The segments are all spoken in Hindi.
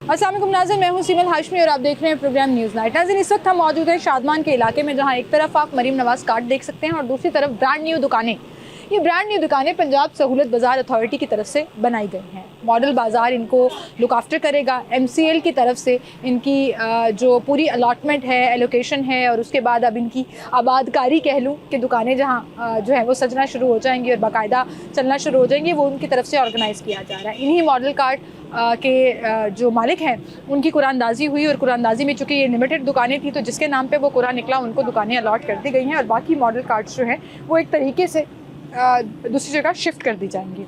अस्सलाम वालेकुम नाज़रीन, मैं हूं सीमल हाशमी और आप देख रहे हैं प्रोग्राम न्यूज़ नाइट। नाज़रीन, इस वक्त हम मौजूद हैं शादमान के इलाके में, जहां एक तरफ आप मरीम नवाज़ कार्ड देख सकते हैं और दूसरी तरफ ब्रांड न्यू दुकानें। ये ब्रांड न्यू दुकानें पंजाब सहूलत बाज़ार अथॉरिटी की तरफ से बनाई गई हैं। मॉडल बाज़ार इनको लुक आफ्टर करेगा। MCL की तरफ से इनकी जो पूरी अलॉटमेंट है, एलोकेशन है, और उसके बाद अब इनकी आबादकारी कह लूँ कि दुकानें जहाँ जो है वो सजना शुरू हो जाएंगी और बाकायदा चलना शुरू हो जाएंगी, वो उनकी तरफ से ऑर्गेनाइज़ किया जा रहा है। इन्हीं मॉडल कार्ड के जो मालिक हैं उनकी कुरानदाजी हुई, और कुरानदाजी में चूँकि ये लिमिटेड दुकानें थी तो जिसके नाम पे वो कुरान निकला उनको दुकानें अलॉट कर दी गई हैं, और बाकी मॉडल कार्ड्स जो हैं वो एक तरीके से दूसरी जगह शिफ्ट कर दी जाएंगी।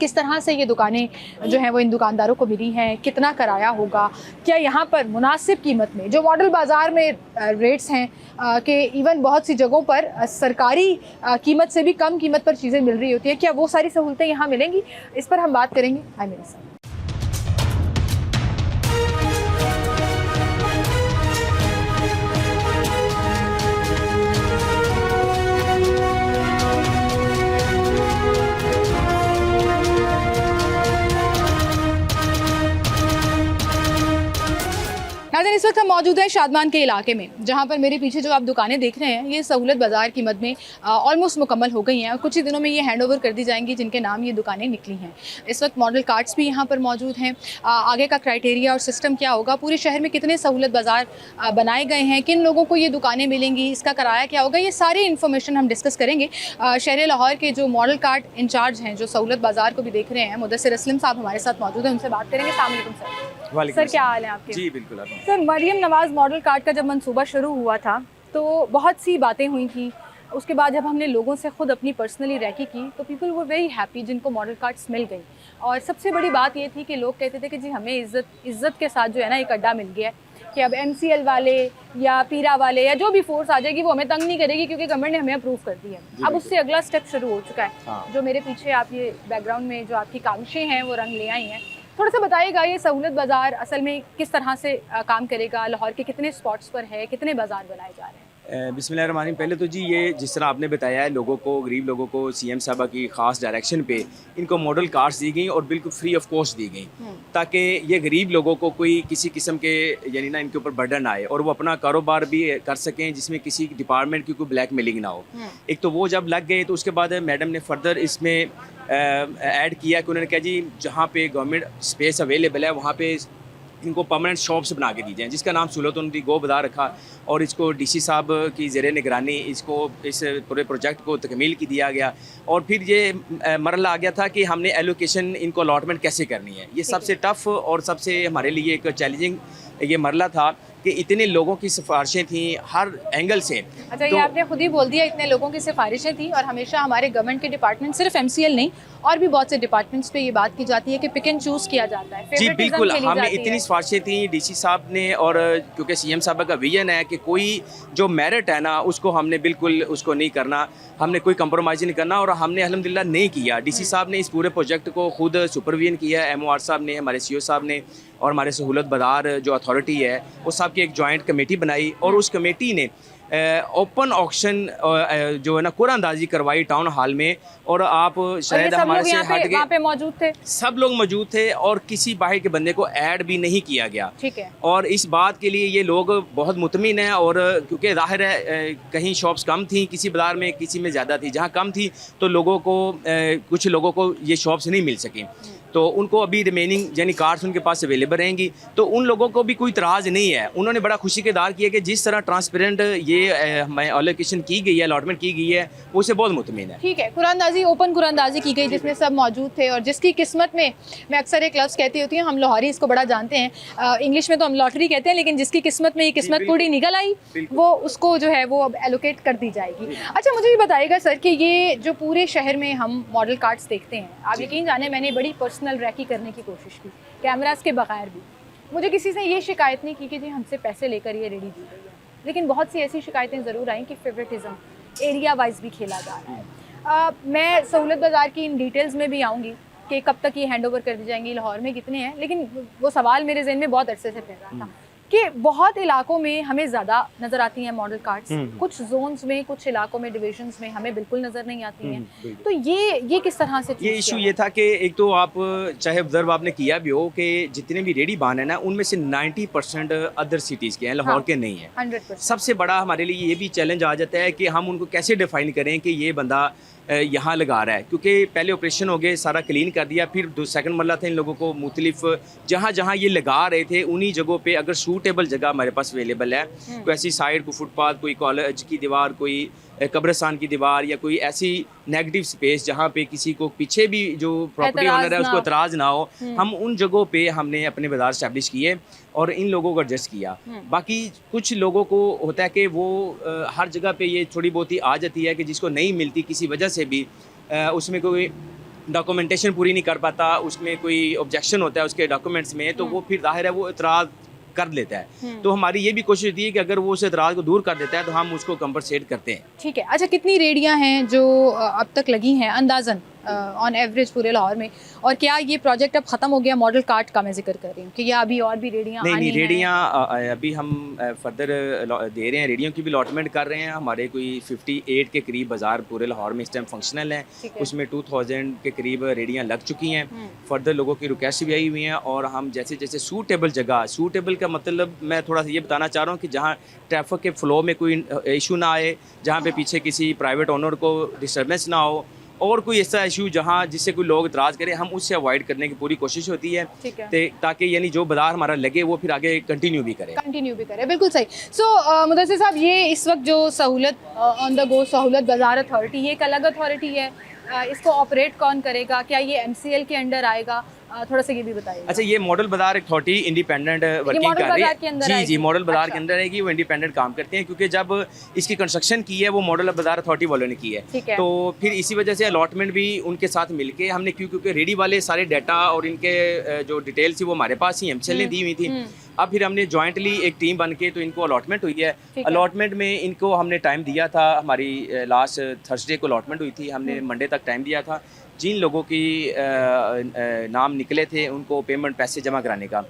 किस तरह से ये दुकानें जो हैं वो इन दुकानदारों को मिली हैं, कितना किराया होगा, क्या यहाँ पर मुनासिब कीमत में जो मॉडल बाज़ार में रेट्स हैं कि इवन बहुत सी जगहों पर सरकारी कीमत से भी कम कीमत पर चीज़ें मिल रही होती हैं, क्या वो सारी सहूलतें यहाँ मिलेंगी? इस पर हम बात करेंगे। आई मेरे साथ नाज़रीन, इस वक्त हम मौजूद हैं शादमान के इलाके में, जहाँ पर मेरे पीछे जो आप दुकानें देख रहे हैं ये सहूलत बाज़ार की मद में ऑलमोस्ट मुकम्मल हो गई हैं और कुछ ही दिनों में ये हैंड ओवर कर दी जाएंगी जिनके नाम ये दुकानें निकली हैं। इस वक्त मॉडल कार्ड्स भी यहाँ पर मौजूद हैं। आगे का क्राइटेरिया और सिस्टम क्या होगा, पूरे शहर में कितने सहूलत बाज़ार बनाए गए हैं, किन लोगों को ये दुकानें मिलेंगी, इसका किराया क्या होगा, ये सारी इन्फॉर्मेशन हम डिस्कस करेंगे। शहर लाहौर के जो मॉडल कार्ड इंचार्ज हैं, जो सहूलत बाज़ार को भी देख रहे हैं, मुदस्सिर असलम साहब हमारे साथ मौजूद हैं, उनसे बात करेंगे। अस्सलाम वालेकुम सर। सर, क्या हाल है आपके? जी बिल्कुल। सर, मरियम नवाज़ मॉडल कार्ड का जब मंसूबा शुरू हुआ था तो बहुत सी बातें हुई थी। उसके बाद जब हमने लोगों से ख़ुद अपनी पर्सनली रैकी की तो पीपल वर वेरी हैप्पी जिनको मॉडल कार्ड्स मिल गई। और सबसे बड़ी बात ये थी कि लोग कहते थे कि जी हमें इज़्ज़त के साथ जो है ना एक अड्डा मिल गया है कि अब MCL वाले या पीरा वाले या जो भी फोर्स आ जाएगी वो हमें तंग नहीं करेगी, क्योंकि गवर्नमेंट ने हमें अप्रूव कर दी है। अब उससे अगला स्टेप शुरू हो चुका है। जो मेरे पीछे आप ये बैकग्राउंड में जो आपकी काविशें हैं वो रंग ले आई हैं। थोड़ा सा बताइएगा ये सहूलत बाज़ार असल में किस तरह से काम करेगा, लाहौर के कितने स्पॉट्स पर है, कितने बाज़ार बनाए जा रहे हैं? बिस्मिल्लाहिर्रहमानिर्रहीम। पहले तो जी ये जिस तरह आपने बताया है, लोगों को, गरीब लोगों को CM साहबा की ख़ास डायरेक्शन पे इनको मॉडल कार्ड्स दी गई और बिल्कुल फ्री ऑफ कॉस्ट दी गई, ताकि ये गरीब लोगों को कोई किसी किस्म के यानी ना इनके ऊपर बर्डन आए और वो अपना कारोबार भी कर सकें जिसमें किसी डिपार्टमेंट की कोई ब्लैक मेलिंग ना हो। एक तो वो जब लग गए तो उसके बाद मैडम ने फर्दर इसमें ऐड किया कि उन्होंने कहा जी जहाँ पे गवर्नमेंट स्पेस अवेलेबल है वहाँ पे इनको परमानेंट शॉप्स बना के दी जाएँ, जिसका नाम सहूलत उन्होंने गो बाज़ार रखा, और इसको DC साहब की ज़ेर निगरानी इसको इस पूरे प्रोजेक्ट को तकमील की दिया गया। और फिर ये मरला आ गया था कि हमने एलोकेशन इनको अलॉटमेंट कैसे करनी है। ये सबसे टफ़ और सबसे हमारे लिए एक चैलेंजिंग ये मरला था कि इतने लोगों की सिफारिशें थी हर एंगल से। अच्छा, ये आपने खुद ही बोल दिया, इतने लोगों की सिफारिशें थी, और हमेशा हमारे गवर्नमेंट के डिपार्टमेंट, सिर्फ MCL नहीं और भी बहुत से डिपार्टमेंट्स पे ये बात की जाती है कि पिक एंड चूज़ किया जाता है। जी बिल्कुल, हमें इतनी सिफारिशें थी DC साहब ने, और क्योंकि CM साहब का विजन है कि कोई जो मेरिट है ना उसको हमने बिल्कुल उसको नहीं करना, हमने कोई कंप्रोमाइज़ नहीं करना, और हमने अल्हम्दुलिल्लाह नहीं किया। DC साहब ने इस पूरे प्रोजेक्ट को खुद सुपरविजन किया, MOR साहब ने, हमारे CO साहब ने, और हमारे सहूलत बाज़ार जो अथॉरिटी है वो साहब की एक जॉइंट कमेटी बनाई, और उस कमेटी ने ओपन ऑक्शन जो है ना कुरानदाजी करवाई टाउन हॉल में, और आप शायद हमारे से हट गए, वहाँ पे मौजूद थे, सब लोग मौजूद थे, और किसी बाहर के बंदे को ऐड भी नहीं किया गया। ठीक है। और इस बात के लिए ये लोग बहुत मुतमिन हैं, और क्योंकि जाहिर है कहीं शॉप्स कम थी किसी बाज़ार में, किसी में ज़्यादा थी, जहाँ कम थी तो लोगों को कुछ लोगों को ये शॉप्स नहीं मिल सकी, तो उनको अभी रिमेनिंग यानी कार्ड्स उनके पास अवेलेबल रहेंगी, तो उन लोगों को भी कोई इतराज़ नहीं है। उन्होंने बड़ा खुशी के दार किया कि जिस तरह ट्रांसपेरेंट ये हमें एलोकेशन की गई है, अलॉटमेंट की गई है, उससे बहुत मुतमिन है। ठीक है, कुरानदाजी, ओपन कुरानदाजी की गई जिसमें सब मौजूद थे, और जिसकी किस्मत में, मैं अक्सर एक लफ्ज़ कहती होती हूँ, हम लाहौरी इसको बड़ा जानते हैं, इंग्लिश में तो हम लॉटरी कहते हैं, लेकिन जिसकी किस्मत में ये किस्मत पूरी निकल आई वो उसको जो है वो अब एलोकेट कर दी जाएगी। अच्छा, मुझे ये बताइएगा सर कि ये जो पूरे शहर में हम मॉडल कार्ड्स देखते हैं, आप यकीन जाने मैंने बड़ी पर्सनल रैकी करने की कोशिश की कैमरास के बगैर भी, मुझे किसी से ये शिकायत नहीं की कि जी हमसे पैसे लेकर ये रेडी दी गई है, लेकिन बहुत सी ऐसी शिकायतें ज़रूर आई कि फेवरेटिज़म एरिया वाइज भी खेला जा रहा है। मैं सहूलत बाज़ार की इन डिटेल्स में भी आऊँगी कि कब तक ये हैंड ओवर कर दी जाएंगी, लाहौर में कितने हैं, लेकिन वो सवाल मेरे जहन में बहुत अरसे से फिर रहा था कि बहुत इलाकों में हमें ज़्यादा नज़र आती हैं मॉडल कार्स, कुछ जोन्स में, कुछ इलाकों में, डिविजन्स में हमें बिल्कुल नज़र नहीं आती हैं। तो ये किस तरह से ये इशू ये था कि एक तो आप चाहे ऑब्जर्व आपने किया भी हो कि जितने भी रेडी बान है ना, उनमें से 90% अदर सिटीज़ के हैं, लाहौर के नहीं है। 100%। सबसे बड़ा हमारे लिए ये भी चैलेंज आ जाता है कि हम उनको कैसे डिफाइन करें कि ये बंदा यहाँ लगा रहा है, क्योंकि पहले ऑपरेशन हो गए, सारा क्लीन कर दिया, फिर सेकंड मरला था इन लोगों को मुख्तलिफ जहाँ जहाँ ये लगा रहे थे उन्हीं जगहों पे अगर सूटेबल जगह हमारे पास अवेलेबल है, कोई ऐसी साइड, कोई फुटपाथ, कोई कॉलेज की दीवार, कोई कब्रिस्तान की दीवार या कोई ऐसी नेगेटिव स्पेस जहाँ पे किसी को पीछे भी जो प्रॉपर्टी ओनर है उसको एतराज़ ना हो, हम उन जगहों पे हमने अपने बाज़ार स्टैब्लिश किए और इन लोगों को एडजस्ट किया। बाकी कुछ लोगों को होता है कि वो हर जगह पे ये थोड़ी बहुत ही आ जाती है कि जिसको नहीं मिलती किसी वजह से भी, उसमें कोई डॉक्यूमेंटेशन पूरी नहीं कर पाता, उसमें कोई ऑब्जेक्शन होता है उसके डॉक्यूमेंट्स में, तो वो फिर जाहिर है वो एतराज़ कर लेता है। तो हमारी ये भी कोशिश होती है कि अगर वो उस एतराज़ को दूर कर देता है तो हम उसको कंपनसेट करते हैं। ठीक है। अच्छा, कितनी रेडियां हैं जो अब तक लगी हैं अंदाज़न ऑन एवरेज पूरे लाहौर में, और क्या ये प्रोजेक्ट अब ख़त्म हो गया? मॉडल कार्ट का मैं जिक्र कर रही हूँ कि या अभी और भी रेडियां नहीं, रेडियाँ अभी हम फर्दर दे रहे हैं, रेडियों की भी अलॉटमेंट कर रहे हैं। हमारे कोई 58 के करीब बाज़ार पूरे लाहौर में इस टाइम फंक्शनल है, उसमें 2000 के करीब रेडियाँ लग चुकी हैं। फर्दर लोगों की रिक्वेस्ट भी आई हुई हैं और हम जैसे जैसे सूटेबल जगह, सूटेबल का मतलब मैं थोड़ा सा ये बताना चाह रहा हूँ कि जहाँ ट्रैफिक के फ़्लो में कोई इशू ना आए, जहाँ पे पीछे किसी प्राइवेट ओनर को डिस्टर्बेंस ना हो, और कोई ऐसा इशू जहाँ जिससे कोई लोग इतराज़ करें, हम उससे अवॉइड करने की पूरी कोशिश होती है, ताकि यानी जो बाजार हमारा लगे वो फिर आगे कंटिन्यू भी करे। बिल्कुल सही। सो मुदस्सिर साहब, ये इस वक्त जो सहूलत ऑन द गो सहूलत बाजार अथॉरिटी, ये एक अलग अथॉरिटी है, इसको ऑपरेट कौन करेगा? क्या ये MCL के अंडर आएगा? थोड़ा सा ये भी बताइए। अच्छा, ये मॉडल बाजार अथॉरिटी इंडिपेंडेंट वर्किंग कर रही है। जी, मॉडल बाजार के अंदर रहेगी, वो इंडिपेंडेंट काम करते हैं, क्योंकि जब इसकी कंस्ट्रक्शन की है वो मॉडल बाजार अथॉरिटी वालों ने की है, तो फिर इसी वजह से अलॉटमेंट भी उनके साथ मिलके हमने क्योंकि रेडी वाले सारे डाटा और इनके जो डिटेल्स थी वो हमारे पास ही MCL ने दी हुई थी। अब फिर हमने जॉइंटली एक टीम बन के तो इनको अलॉटमेंट हुई है। अलॉटमेंट में इनको हमने टाइम दिया था, हमारी लास्ट थर्सडे को अलॉटमेंट हुई थी, हमने मंडे तक टाइम दिया था। जिन लोगों की नाम निकले थे उनको पेमेंट पैसे जमा कराने का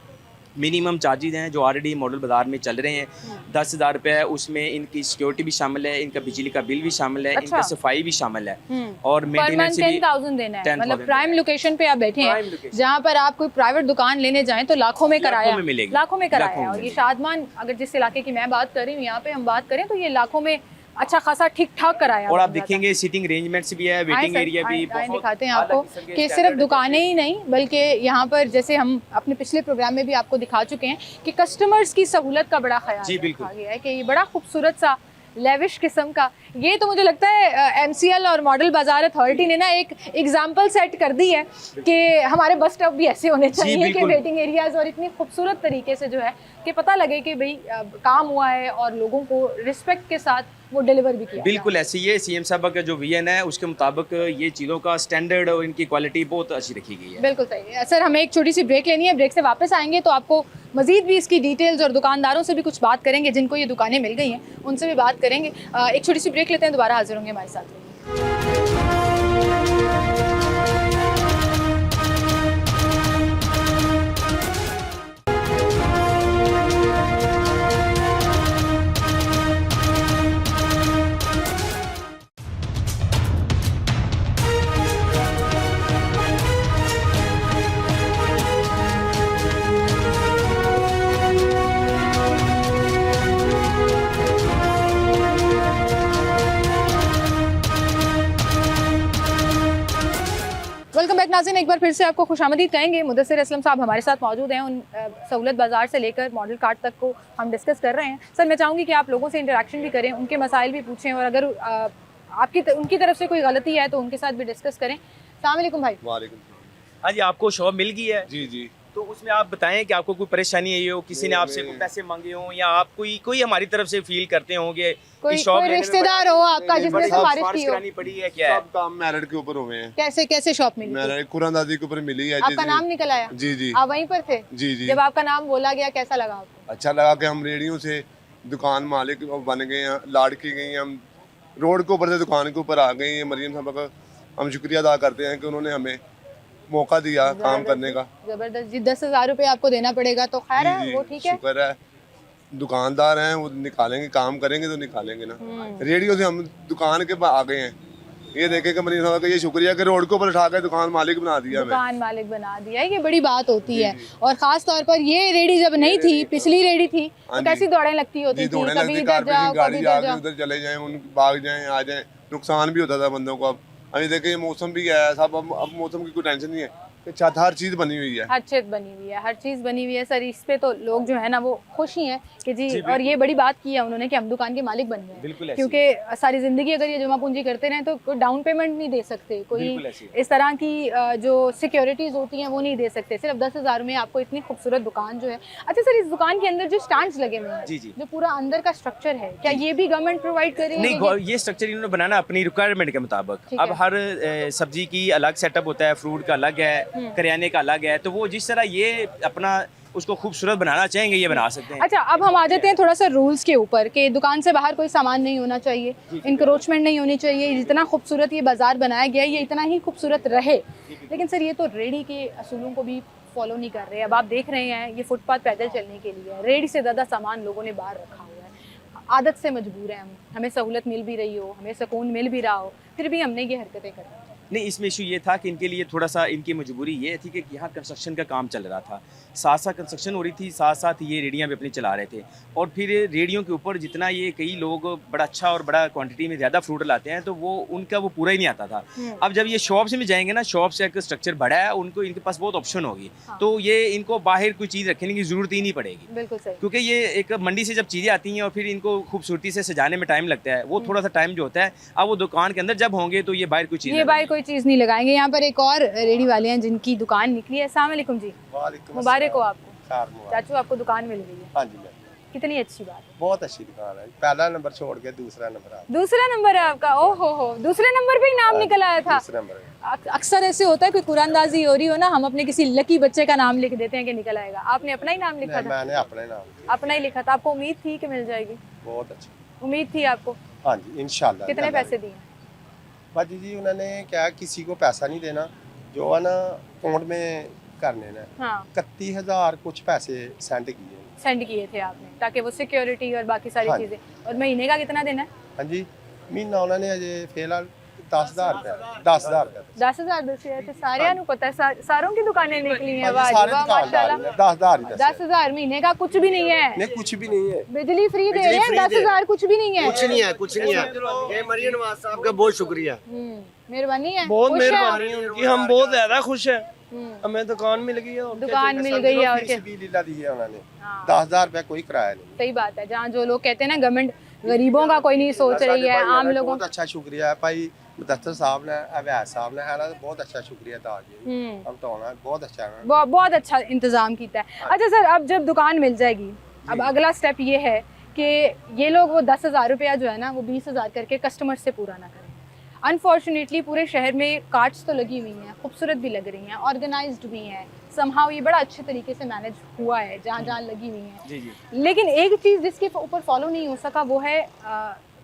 मिनिमम चार्जेज हैं जो ऑलरेडी मॉडल बाजार में चल रहे हैं, 10,000 रुपये है, उसमें इनकी सिक्योरिटी भी शामिल है, इनका बिजली का बिल भी शामिल है, इनका सफाई भी शामिल है, और मेंटेनेंस भी 10,000 देना है। मतलब प्राइम लोकेशन पे आप बैठे हैं जहाँ पर आप कोई प्राइवेट दुकान लेने जाएं तो लाखों में कराया, लाखों में कराया। और ये शादमान, अगर जिस इलाके की मैं बात कर रही हूँ यहाँ पे हम बात करें तो ये लाखों में अच्छा खासा ठीक ठाक कराया। और आप देखेंगे सीटिंग अरेंजमेंट्स भी है, वेटिंग एरिया भी बहुत दिखाते हैं आपको कि सिर्फ दुकानें ही नहीं बल्कि यहाँ पर जैसे हम अपने पिछले प्रोग्राम में भी आपको दिखा चुके हैं कि कस्टमर्स की सहूलत का बड़ा ख्याल रखा गया है कि ये बड़ा खूबसूरत सा लेविश किस्म का, ये तो मुझे लगता है MCL और मॉडल बाजार अथॉरिटी ने ना एक एग्जाम्पल सेट कर दी है कि हमारे बस स्टॉप भी ऐसे होने चाहिए कि वेटिंग एरियाज और इतनी खूबसूरत तरीके से जो है कि पता लगे कि भाई काम हुआ है और लोगों को रिस्पेक्ट के साथ वो डिलीवर भी किया। बिल्कुल ऐसे ही है, CM साहब का जो विजन है उसके मुताबिक ये चीज़ों का स्टैंडर्ड और इनकी क्वालिटी बहुत अच्छी रखी गई है। बिल्कुल सही। सर, हमें एक छोटी सी ब्रेक लेनी है, ब्रेक से वापस आएंगे तो आपको मजीद भी इसकी डिटेल्स और दुकानदारों से भी कुछ बात करेंगे जिनको ये दुकानें मिल गई हैं, उनसे भी बात करेंगे। एक छोटी सी ब्रेक लेते हैं, दोबारा हाजिर होंगे हमारे साथ। वेलकम बैक नाज़रीन, एक बार फिर से आपको खुशामदीद कहेंगे। मुदस्सिर असलम साहब हमारे साथ मौजूद हैं। उन सहूलत बाज़ार से लेकर मॉडल कार्ट तक को हम डिस्कस कर रहे हैं। सर, मैं चाहूँगी कि आप लोगों से इंटरेक्शन भी करें, उनके मसाइल भी पूछें और अगर उनकी तरफ से कोई गलती है तो उनके साथ भी डिस्कस करें। अस्सलाम वालेकुम भाई। वालेकुम। हाँ जी, आपको शॉप मिल गई है? जी जी। तो उसमें आप बताएं कि आपको कोई परेशानी आई हो, किसी ने आपसे कोई पैसे मांगे हो, या आप कोई हमारी तरफ से फील करते होंगे कोई रिश्तेदार हो आपका जिसने सिफारिश की हो? पड़ी है क्या? सब काम मेरिट के ऊपर हुए हैं। कैसे शॉप मिली? मेरिट कुरान दादी के ऊपर मिली है। आपका नाम निकल आया? जी जी। आप वहीं पर थे? जी जी। जब आपका नाम बोला गया कैसा लगा आपको? अच्छा लगा कि हम रेडियो से दुकान मालिक बन गए हैं, लाड़की गई, हम रोड के ऊपर से दुकान के ऊपर आ गए हैं। मरियम साहब का हम शुक्रिया अदा करते हैं कि उन्होंने हमें मौका दिया काम करने का। जबरदस्त जी। 10,000 रुपये आपको देना पड़ेगा तो खैर है, वो ठीक है। शुक्र है। दुकानदार हैं वो निकालेंगे, काम करेंगे तो निकालेंगे ना। रेडियो से हम दुकान के आ गए हैं, ये देखे कि मरीम साहब का ये शुक्रिया कि रोड को ऊपर उठा कर दुकान मालिक बना दिया हमें। दुकान मालिक बना दिया, ये बड़ी बात होती है। और खास तौर पर ये रेडी जब नहीं थी, पिछली रेडी थी, तो कैसी दौड़ें लगती होती थी, कभी इधर जाओ कभी इधर जाओ, उधर चले जाएं, उन भाग जाएं आ जाएं, नुकसान भी होता था बंदों को। अब अभी देखिए मौसम भी है सब, अब मौसम की कोई टेंशन नहीं है, छत हर चीज बनी हुई है, हर चीज बनी हुई है, हर चीज बनी हुई है सर। इस पे तो लोग जो है ना वो खुश ही हैं कि जी, और ये बड़ी बात की है उन्होंने कि हम दुकान के मालिक बन गए। बिल्कुल ऐसी क्योंकि सारी जिंदगी अगर ये जमा पूंजी करते रहे तो कोई डाउन पेमेंट नहीं दे सकते, कोई बिल्कुल ऐसी इस तरह की जो सिक्योरिटीज होती हैं वो नहीं दे सकते। सिर्फ 10,000 में आपको इतनी खूबसूरत दुकान जो है। अच्छा सर, इस दुकान के अंदर जो स्टैंड्स लगे हुए हैं, जी जी जो पूरा अंदर का स्ट्रक्चर है, क्या ये भी गवर्नमेंट प्रोवाइड कर रही है? नहीं, ये स्ट्रक्चर इन्होंने बनाना अपनी रिक्वायरमेंट के मुताबिक। ठीक अब है। हर सब्जी की अलग सेटअप होता है, फ्रूट का अलग है, करियाने का अलग है, तो वो जिस तरह ये अपना उसको खूबसूरत बनाना चाहेंगे ये बना सकते हैं। अच्छा, अब हम आ जाते हैं थोड़ा सा रूल्स के ऊपर कि दुकान से बाहर कोई सामान नहीं होना चाहिए, इंक्रोचमेंट नहीं होनी चाहिए, जितना खूबसूरत ये बाजार बनाया गया है ये इतना ही खूबसूरत रहे। लेकिन सर ये तो रेडी के असूलों को भी फॉलो नहीं कर रहे। अब आप देख रहे हैं ये फुटपाथ पैदल चलने के लिए है, रेडी से ज़्यादा सामान लोगों ने बाहर रखा हुआ है। आदत से मजबूर हैं हम, हमें सहूलत मिल भी रही हो, हमें सुकून मिल भी रहा हो, फिर भी हमने ये हरकतें करी। नहीं, इसमें इशू ये था कि इनके लिए थोड़ा सा इनकी मजबूरी ये थी कि यहाँ कंस्ट्रक्शन का काम चल रहा था, साथ साथ कंस्ट्रक्शन हो रही थी, साथ साथ ये रेडियाँ भी अपनी चला रहे थे, और फिर रेडियों के ऊपर जितना ये कई लोग बड़ा अच्छा और बड़ा क्वांटिटी में ज़्यादा फ्रूट लाते हैं तो वो उनका वो पूरा ही नहीं आता था। अब जब ये शॉप से भी जाएंगे ना, शॉप से एक स्ट्रक्चर बड़ा है, उनको इनके पास बहुत ऑप्शन होगी, तो ये इनको बाहर कोई चीज़ रखने की ज़रूरत ही नहीं पड़ेगी। बिल्कुल सही। क्योंकि ये एक मंडी से जब चीज़ें आती हैं और फिर इनको खूबसूरती से सजाने में टाइम लगता है, वो थोड़ा सा टाइम जो होता है, अब वो दुकान के अंदर जब होंगे तो ये बाहर कोई चीज़ ये बाहर कोई चीज़ नहीं लगाएंगे। यहाँ पर एक और रेडी वाले हैं जिनकी दुकान निकली है। अस्सलाम वालेकुम जी, मुबारक हो आपको। चाचू आपको दुकान मिल गई है? हाँ जी, कितनी अच्छी बात है, बहुत अच्छी दुकान है। पहला नंबर छोड़ के दूसरा नंबर आ दूसरा नंबर है आपका। ओ हो, दूसरे नंबर पे ही नाम निकल आया था। दूसरा नंबर है। अक्सर ऐसे होता है, कोई कुरानदाजी हो रही हो ना, हम अपने किसी लकी बच्चे का नाम लिख देते हैं कि निकल आएगा। आपने अपना ही नाम लिखा था? मैंने अपने नाम अपना ही लिखा था। आपको उम्मीद थी कि मिल जाएगी? बहुत अच्छी। उम्मीद थी आपको? हाँ जी, इंशाल्लाह। कितने पैसे दिए? बाजी जी उन्होंने क्या, किसी को पैसा नहीं देना, जो है ना अकाउंट में करने ना। हाँ, 31,000 कुछ पैसे सेंड किए। सेंड किए थे आपने ताकि वो सिक्योरिटी और बाकी सारी हाँ। चीजें। और महीने का कितना देना है? हाँ जी, महीना उन्होंने अजे फिलहाल 10,000 रुपया 10,000 रुपया 10,000 दस थे सारे नु पता है, सारों की दुकानें निकली हैं। हाँ वाह जी, जी सारे वाह, दुकानदार माशाल्लाह। हैं, 10,000 ही 10,000 महीने का कुछ भी नहीं है। नहीं, कुछ भी नहीं है। बिजली फ्री दे रहे हैं, फ्री दे 10,000 कुछ भी नहीं है। कुछ नहीं है, कुछ नहीं है। ये मरियम नवाज साहब का बहुत शुक्रिया, मेहरबानी है, बहुत खुश हैं? मेहरबानी है उनकी, हम बहुत ज्यादा खुश हैं। हम्म, हमें दुकान मिल गई है और क्या दुकान चाहिए। मिल गई है और क्या। फीस भी लीला दी है उन्होंने, हाँ। 10,000 रुपया कोई किराया नहीं। सही बात है। जहाँ जो लोग कहते हैं ना गवर्नमेंट गरीबों का कोई नहीं सोच रही है, आम लोगों बहुत अच्छा शुक्रिया है भाई मुदस्सिर साहब ने, अवैध साहब ने, है बहुत अच्छा शुक्रिया था जी। हम्म, हम तो होना बहुत अच्छा है। बहुत अच्छा इंतजाम किया है। अच्छा सर, अब जब दुकान मिल जाएगी, अब अगला स्टेप ये है कि ये लोग वो 10,000 रुपया जो है ना वो 20,000 करके कस्टमर से पूरा ना करें। अनफॉर्चुनेटली पूरे शहर में कार्ट्स तो लगी हुई हैं, खूबसूरत भी लग रही हैं, ऑर्गेनाइज्ड भी हैं, समहाउ ये बड़ा अच्छे तरीके से मैनेज हुआ है जहाँ जहाँ लगी हुई हैं। जी जी लेकिन एक चीज़ जिसके ऊपर फॉलो नहीं हो सका वो है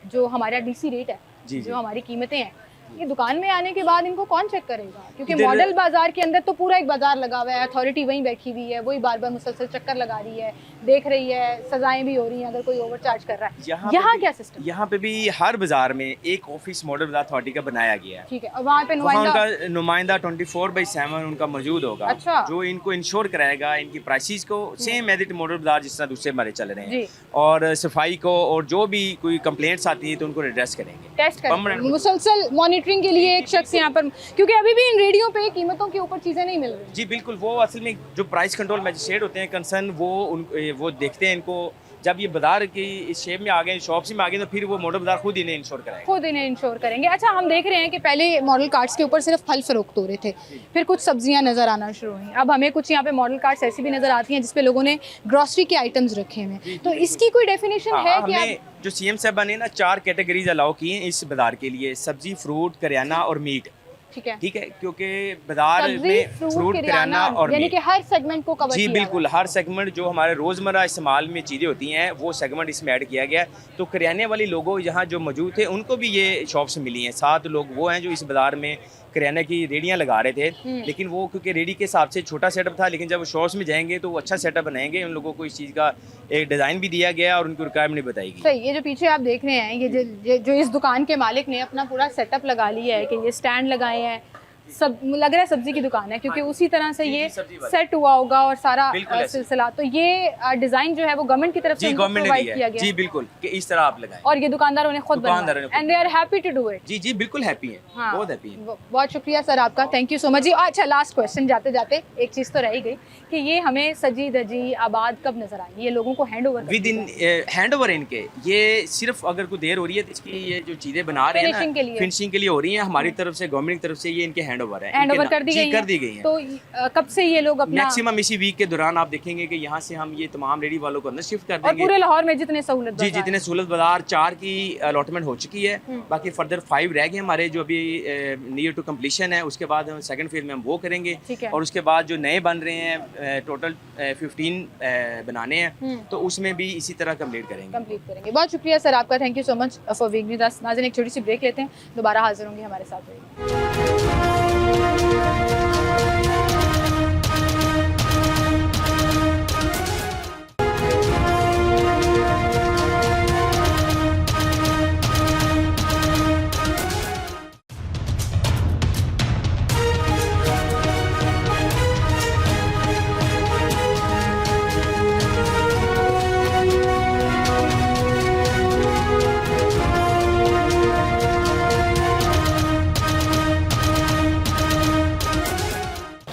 जो हमारा डीसी रेट है, जी, जो हमारी कीमतें हैं। ये दुकान में आने के बाद इनको कौन चेक करेगा? क्योंकि इधर- मॉडल बाजार के अंदर तो पूरा एक बाजार लगा हुआ है, अथॉरिटी वहीं बैठी हुई है, वही बार बार मुसलसल चक्कर लगा रही है, देख रही है, सजाएं भी हो रही हैं अगर कोई ओवरचार्ज कर रहा है। यहाँ यहाँ पे क्या सिस्टम? यहाँ पे भी हर बाजार में एक ऑफिस मॉडल बाजार अथॉरिटी का बनाया गया है। ठीक है, और वहाँ पे वहाँ नुमाइंदा उनका नुमाइंदा 24/7 उनका मौजूद होगा, अच्छा। जो इनको इंश्योर कराएगा इनकी प्राइसेस को सेम एज इट मॉडल बाजार जिस तरह दूसरे हमारे चल रहे हैं, जी, और सफाई को, और जो भी कोई कंप्लेंट्स आती है तो उनको एड्रेस करेंगे। टेस्ट करें Permanent- मुसलसल मॉनिटरिंग के लिए एक शख्स यहाँ पर, क्योंकि अभी भी इन रेडियो पे कीमतों के ऊपर चीज़ें नहीं मिल रही। जी बिल्कुल, वो असल में जो प्राइस कंट्रोल मैजिस्ट्रेट होते हैं कंसर्न, वो देखते हैं इनको। जब ये बाजार की इस शेप में आ गए, शॉप्स में आ गए, तो फिर वो मॉडल बाजार खुद इन्हें इंश्योर कराएगा। खुद इन्हें इंश्योर करेंगे। अच्छा, हम देख रहे हैं कि पहले मॉडल कार्ड्स के ऊपर सिर्फ फल फरोख्त हो रहे थे, फिर कुछ सब्जियां नज़र आना शुरू हुई। अब हमें कुछ यहाँ पे मॉडल कार्ड्स ऐसी भी नज़र आती हैं जिसपे लोगों ने ग्रॉसरी के आइटम्स रखे हुए हैं। तो इसकी कोई डेफिनेशन है कि हमने जो सीएम साहब ने ना 4 कैटेगरीज अलाउ की हैं इस बाजार के लिए: सब्जी, फ्रूट, करियाना और मीट। ठीक है, क्योंकि बाजार सब्जी, में फ्रूट, करियाना और यानी मीट, कि हर सेगमेंट को कवर जी किया बिल्कुल, हर सेगमेंट जो हमारे रोज़मर्रा इस्तेमाल में चीज़ें होती हैं वो सेगमेंट इसमें ऐड किया गया है। तो करियाने वाले लोगों यहाँ जो मौजूद थे उनको भी ये शॉप्स मिली हैं। 7 लोग वो हैं जो इस बाज़ार में करियाना की रेडियाँ लगा रहे थे, लेकिन वो क्योंकि रेडी के हिसाब से छोटा सेटअप था, लेकिन जब वो शॉप्स में जाएंगे तो वो अच्छा सेटअप बनाएंगे। उन लोगों को इस चीज़ का एक डिज़ाइन भी दिया गया और उनकी रिक्वायरमेंट भी बताई गई। सही, ये जो पीछे आप देख रहे हैं, ये जो इस दुकान के मालिक ने अपना पूरा सेटअप लगा लिया है कि ये स्टैंड लगाए हैं, सब लग रहा है सब्जी की दुकान है, क्योंकि उसी तरह से ये सेट हुआ होगा और सारा सिलसिला। तो ये डिजाइन जो है वो गवर्नमेंट की तरफ से प्रोवाइड किया गया जी बिल्कुल, कि इस तरह आप लगाएं, और ये दुकानदारों ने खुद बनाया and they are happy to do it. जी जी बिल्कुल हैप्पी हैं, बहुत हैप्पी हैं। बहुत शुक्रिया सर आपका, थैंक यू सो मच जी। अच्छा, लास्ट क्वेश्चन जाते जाते एक चीज़ तो रह ही गई कि ये हमें सजी धजी आबाद कब नजर आएगी, ये लोगों को hand over with in hand over इनके। ये सिर्फ अगर कोई देर हो रही है तो इसकी ये जो चीज़ें बना रहे हैं ना, फिनिशिंग के लिए हो रही हैं, हमारी तरफ से, गवर्नमेंट की तरफ से ये इनके हैंड ओवर है, हैंड ओवर कर दी गई हैं। तो कब से ये लोग अपना मैक्सिमम इसी वीक के दौरान आप देखेंगे कि यहाँ से हम ये तमाम रेडी वालों को अंदर शिफ्ट कर देंगे। और पूरे लाहौर में जितने सहूलत जी, जितने सहूलत बाजार 4 की अलॉटमेंट हो चुकी है, बाकी फर्दर 5 रह गए हमारे जो अभी नियर टू कम्प्लीशन है। उसके बाद हम सेकंड फेज में हम वो करेंगे, और उसके बाद जो नए बन रहे हैं टोटल 15 बनाने हैं, तो उसमें भी इसी तरह कंप्लीट करेंगे। बहुत शुक्रिया सर आपका, thank you so much for being with us. नाज़रीन, एक छोटी सी ब्रेक लेते हैं, दोबारा हाजिर होंगे, हमारे साथ रहिए।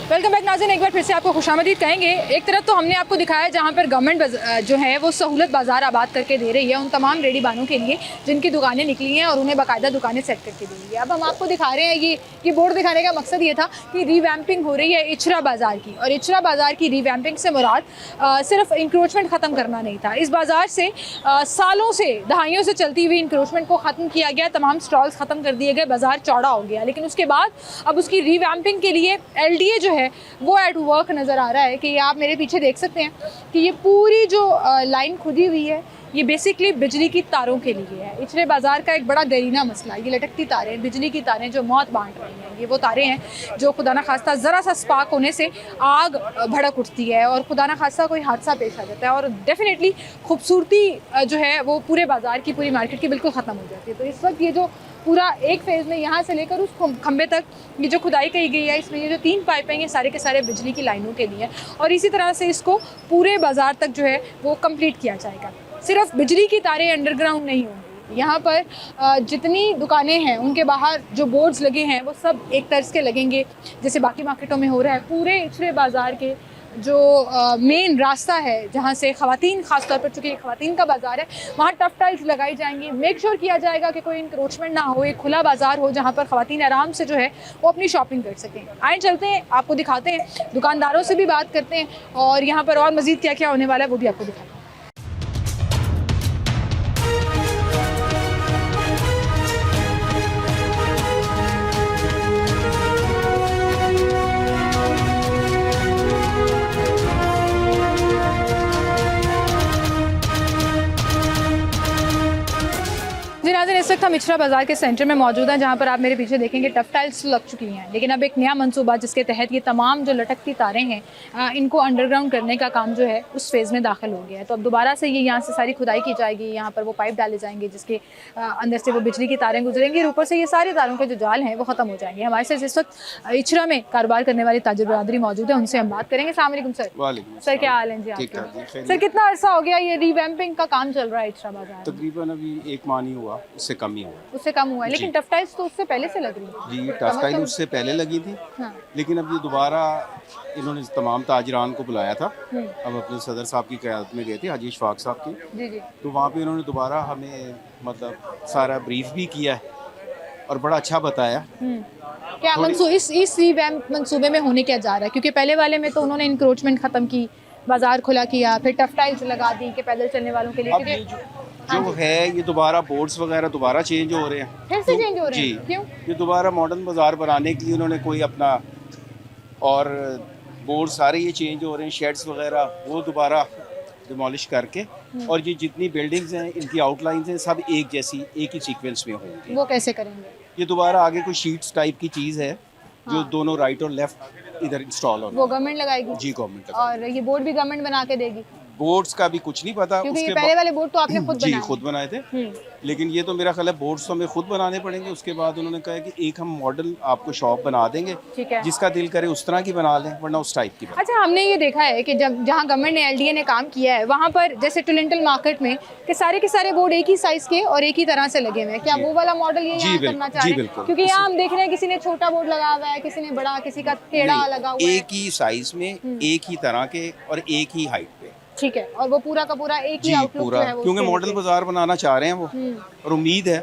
वेलकम बैक नाज़रीन, एक बार फिर से आपको खुशामदीद कहेंगे। एक तरफ तो हमने आपको दिखाया जहाँ पर गवर्नमेंट जो है वो सहूलत बाज़ार आबाद करके दे रही है उन तमाम रेडी बानों के लिए जिनकी दुकानें निकली हैं और उन्हें बाकायदा दुकानें सेट करके दे रही है। अब हम आपको दिखा रहे हैं, ये बोर्ड दिखाने का मकसद ये था कि रीवैम्पिंग हो रही है इचरा बाज़ार की, और इचरा बाज़ार की रीवैम्पिंग से मुराद सिर्फ इंक्रोचमेंट ख़त्म करना नहीं था। इस बाज़ार से सालों से, दहाइयों से चलती हुई इंक्रोचमेंट को ख़त्म किया गया, तमाम स्टॉल्स ख़त्म कर दिए गए, बाज़ार चौड़ा हो गया। लेकिन उसके बाद अब उसकी रीवैम्पिंग के लिए LDA जो है वो एट वर्क नज़र आ रहा है। कि आप मेरे पीछे देख सकते हैं कि ये पूरी जो लाइन खुदी हुई है, ये बेसिकली बिजली की तारों के लिए है। इचरे बाज़ार का एक बड़ा देरीना मसला, ये लटकती तारें, बिजली की तारें जो मौत बांट रही हैं, ये वो तारें हैं जो खुदा न खास्ता ज़रा सा स्पार्क होने से आग भड़क उठती है और खुदा न खास्ता कोई हादसा पेश आ जाता है, और डेफिनेटली खूबसूरती जो है वो पूरे बाज़ार की, पूरी मार्केट की बिल्कुल ख़त्म हो जाती है। तो इस वक्त ये जो पूरा एक फेज़ में यहाँ से लेकर उस खंबे तक ये जो खुदाई की गई है, इसमें ये जो 3 पाइपें हैं, ये सारे के सारे बिजली की लाइनों के लिए, और इसी तरह से इसको पूरे बाज़ार तक जो है वो कंप्लीट किया जाएगा। सिर्फ बिजली की तारें अंडरग्राउंड नहीं होंगी, यहाँ पर जितनी दुकानें हैं उनके बाहर जो बोर्ड्स लगे हैं वो सब एक तर्ज के लगेंगे जैसे बाकी मार्केटों में हो रहा है। पूरे इचरे बाज़ार के जो मेन रास्ता है जहाँ से ख़वातीन, ख़ास तौर पर चूँकि ख़वातीन का बाज़ार है, वहाँ टफ टाइल्स लगाई जाएंगी। मेक श्योर किया जाएगा कि कोई इंक्रोचमेंट ना हो, एक खुला बाज़ार हो जहाँ पर ख़वातीन आराम से जो है वो अपनी शॉपिंग कर सकें। आए चलते हैं, आपको दिखाते हैं, दुकानदारों से भी बात करते हैं और यहाँ पर और मज़ीद क्या क्या होने वाला है वो भी आपको दिखाते हैं। नाज़रीन, इस वक्त हम इचरा बाज़ार के सेंटर में मौजूद हैं जहाँ पर आप मेरे पीछे देखेंगे टफ टाइल्स लग चुकी हैं, लेकिन अब एक नया मंसूबा जिसके तहत ये तमाम जो लटकती तारें हैं इनको अंडरग्राउंड करने का काम जो है उस फेज़ में दाखिल हो गया है। तो अब दोबारा से ये यहाँ से सारी खुदाई की जाएगी, यहाँ पर वो पाइप डाले जाएंगे जिसके अंदर से वो बिजली की तारें गुजरेंगी, और ऊपर से ये सारे तारों के जो जाल हैं वो ख़त्म हो जाएंगे। हमारे साथ इस वक्त इचरा में कारोबार करने वाली ताजिर बरादरी मौजूद है, उनसे हम बात करेंगे। अस्सलाम वालेकुम सर। वालेकुम सर, क्या हाल है जी आपके? सर, कितना अर्सा हो गया ये रीवैम्पिंग का काम चल रहा है इचरा बाज़ार? तकरीबन अभी 1 माह नहीं हुआ, उससे कम ही हुआ। उससे कम हुआ है, लेकिन टफ टाइल्स तो उससे पहले से लग रही है। जी, टफ टाइल उससे पहले लगी थी। हाँ। लेकिन अब ये दोबारा इन्होंने तमाम ताजरान को बुलाया था, अब अपने सदर साहब की क़यादत में गए थे, हाजी इशफाक साहब की। जी जी। तो वहाँ पे इन्होंने दोबारा हमें मतलब सारा ब्रीफ भी किया है और बड़ा अच्छा बताया। क्या इस रीवैम्प मंसूबे में होने क्या जा रहा है? क्योंकि पहले वाले में तो उन्होंने इंक्रोचमेंट ख़त्म की, बाजार खुला किया, फिर टफ टाइल्स लगा दी कि पैदल चलने वालों के लिए। अब ये जो है ये दोबारा बोर्ड्स वगैरह दोबारा चेंज हो रहे हैं, फिर से चेंज हो रहे हैं। क्यों? ये दोबारा मॉडर्न बाजार बनाने के लिए उन्होंने कोई अपना, और बोर्ड सारे ये चेंज हो रहे हैं, शेड्स वगैरह वो दोबारा डिमोलिश करके, और ये जितनी बिल्डिंग्स हैं इनकी आउटलाइंस हैं सब एक जैसी, एक ही सीक्वेंस में होंगी। वो कैसे करेंगे? ये दोबारा आगे कोई शीट्स टाइप की चीज़ है जो दोनों राइट और लेफ्ट इधर इंस्टॉल होना वो गवर्नमेंट लगाएगी जी गवर्नमेंट और ये बोर्ड भी गवर्नमेंट बना के देगी बोर्ड्स का भी कुछ नहीं पता क्योंकि ये उसके पहले वाले बोर्ड तो आपने खुद जी बनाए खुद बनाए थे लेकिन ये तो मेरा ख्याल है बोर्ड्स तो हमें खुद बनाने पड़ेंगे उसके बाद उन्होंने कहा कि एक हम मॉडल आपको शॉप बना देंगे ठीक है। जिसका दिल करे उस तरह की बना लें वरना उस टाइप की बना अच्छा हमने ये देखा है कि जब जहाँ गवर्नमेंट ने एलडीए ने काम किया है वहाँ पर जैसे टुलिंटल मार्केट में कि सारे के सारे बोर्ड एक ही साइज के और एक ही तरह से लगे हुए हैं क्या वो वाला मॉडल ये जी, यहाँ बिल्कुल, करना चाह जी, रहे हैं बिल्कुल। क्योंकि यहाँ हम देख रहे हैं किसी ने छोटा बोर्ड लगा हुआ है किसी ने बड़ा किसी का टेढ़ा लगा हुआ है एक ही साइज में एक ही तरह के और एक ही हाइट पे ठीक है और वो पूरा का पूरा एक ही जी आउटलुक पूरा जो है वो क्योंकि उसके मॉडल नीचे। बाजार बनाना चाह रहे हैं वो और उम्मीद है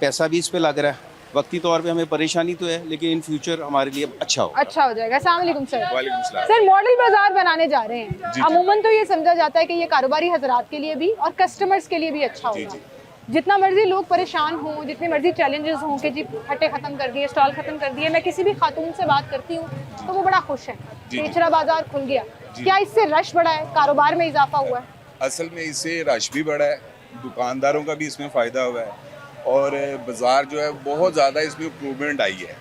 पैसा भी इस पे लग रहा है वक्ती तौर पे हमें परेशानी तो है लेकिन इन फ्यूचर हमारे लिए अच्छा होगा अच्छा हो जाएगा अस्सलाम वालेकुम सर वालेकुम सलाम। सर मॉडल बाजार बनाने जा रहे हैं अमूमन तो ये समझा जाता है कि ये कारोबारी हजरात के लिए भी और कस्टमर्स के लिए भी अच्छा होगा जितना मर्जी लोग परेशान हों जितने मर्जी चैलेंजेस हों कि जी हटे ख़त्म कर दिए स्टॉल ख़त्म कर दिए मैं किसी भी खातून से बात करती हूँ तो वो बड़ा खुश है तीसरा बाजार खुल गया क्या इससे रश बढ़ा है कारोबार में इजाफा हुआ है असल में इससे रश भी बढ़ा है दुकानदारों का भी इसमें फ़ायदा हुआ है और बाज़ार जो है बहुत ज़्यादा इसमें इम्प्रूवमेंट आई है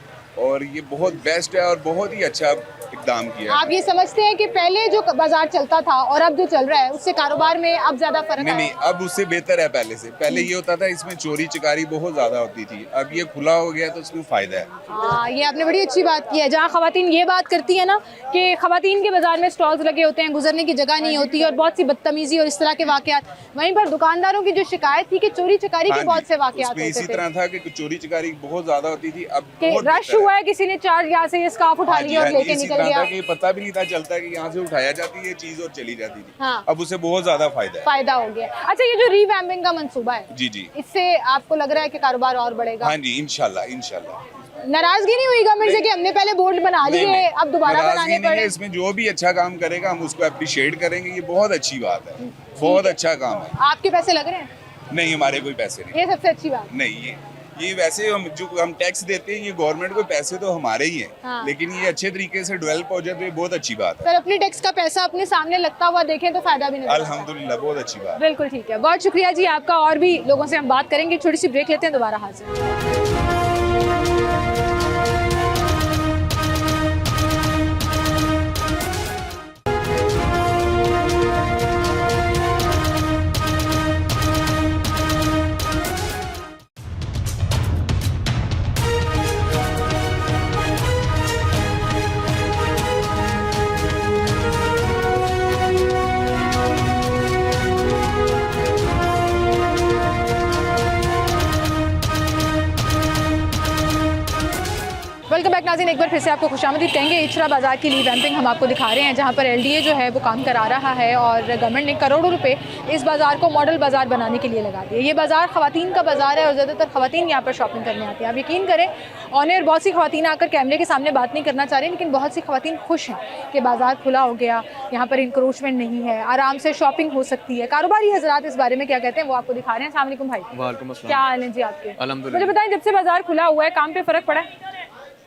और ये बहुत बेस्ट है और बहुत ही अच्छा इकदाम किया है आप ये समझते हैं कि पहले जो बाजार चलता था और अब जो चल रहा है उससे कारोबार में अब ज्यादा फर्क नहीं है नहीं अब उससे बेहतर है पहले से पहले ये होता था इसमें चोरी चकारी बहुत ज़्यादा होती थी अब ये खुला हो गया तो इसमें फ़ायदा है हाँ ये आपने बड़ी अच्छी बात की है जहाँ खवातीन ये बात करती है ना कि खवातीन के बाजार में स्टॉल्स लगे होते हैं गुजरने की जगह नहीं होती और बहुत सी बदतमीजी और इस तरह के वाकयात वहीं पर दुकानदारों की जो शिकायत थी कि चोरी चकारी के हाँ बहुत जी, से वाकयात उसमें होते इसी थे तरह था कि चोरी चकारी बहुत ज़्यादा होती थी अब कि बहुत रश बेहतर हुआ है। है किसी ने चार यहाँ से ये स्कार्फ उठा लिया और लेके इसी निकल तरह गया था कि पता भी नहीं था चलता कि यहाँ से उठाया जाती है चीज़ और चली जाती थी हाँ। अब उसे बहुत ज़्यादा फ़ायदा है फायदा हो गया अच्छा ये जो रीवैम्पिंग का मंसूबा है जी जी इससे आपको लग रहा है कि कारोबार और बढ़ेगा हाँ जी इंशाल्लाह इंशाल्लाह नाराजगी नहीं हुई गवर्नमेंट से कि हमने पहले बोर्ड बना नहीं, लिए नहीं, अब दोबारा नाराजगी बनाने नहीं है, पड़े इसमें जो भी अच्छा काम करेगा हम उसको अप्रिशिएट करेंगे ये बहुत अच्छी बात है बहुत अच्छा काम है आपके पैसे लग रहे हैं नहीं हमारे कोई पैसे नहीं ये सबसे अच्छी बात नहीं ये वैसे हम जो हम टैक्स देते हैं ये गवर्नमेंट को पैसे तो हमारे ही हैं हाँ। लेकिन ये अच्छे तरीके से डेवलप हो जाए तो ये बहुत अच्छी बात है सर अपनी टैक्स का पैसा अपने सामने लगता हुआ देखें तो फायदा भी नहीं अल्हम्दुलिल्लाह बहुत अच्छी बात है बिल्कुल ठीक है बहुत शुक्रिया जी आपका और भी लोगों से हम बात करेंगे छोटी सी ब्रेक लेते हैं दोबारा हाजिर वेलकम बैक नाज़रीन एक बार फिर से आपको खुशामदीद कहेंगे इचरा बाज़ार की रीवैम्पिंग हम आपको दिखा रहे हैं जहां पर एलडीए जो है वो काम करा रहा है और गवर्नमेंट ने करोड़ों रुपए इस बाज़ार को मॉडल बाज़ार बनाने के लिए लगा दिए ये बाज़ार ख़वातीन का बाज़ार है और ज़्यादातर ख़वातीन यहाँ पर शॉपिंग करने आती हैं आप यकीन करें ऑनर बहुत सी ख़वातीन आकर कैमरे के सामने बात नहीं करना चाह रही लेकिन बहुत सी ख़वातीन खुश हैं कि बाज़ार खुला हो गया यहाँ पर इंक्रोचमेंट नहीं है आराम से शॉपिंग हो सकती है कारोबारी हजरात इस बारे में क्या कहते हैं वो आपको दिखा रहे हैं अस्सलाम वालेकुम भाई वालेकुम अस्सलाम। क्या हाल है जी आपके अल्हम्दुलिल्लाह। मुझे बताएं जब से बाज़ार खुला हुआ है काम पे फ़र्क पड़ा है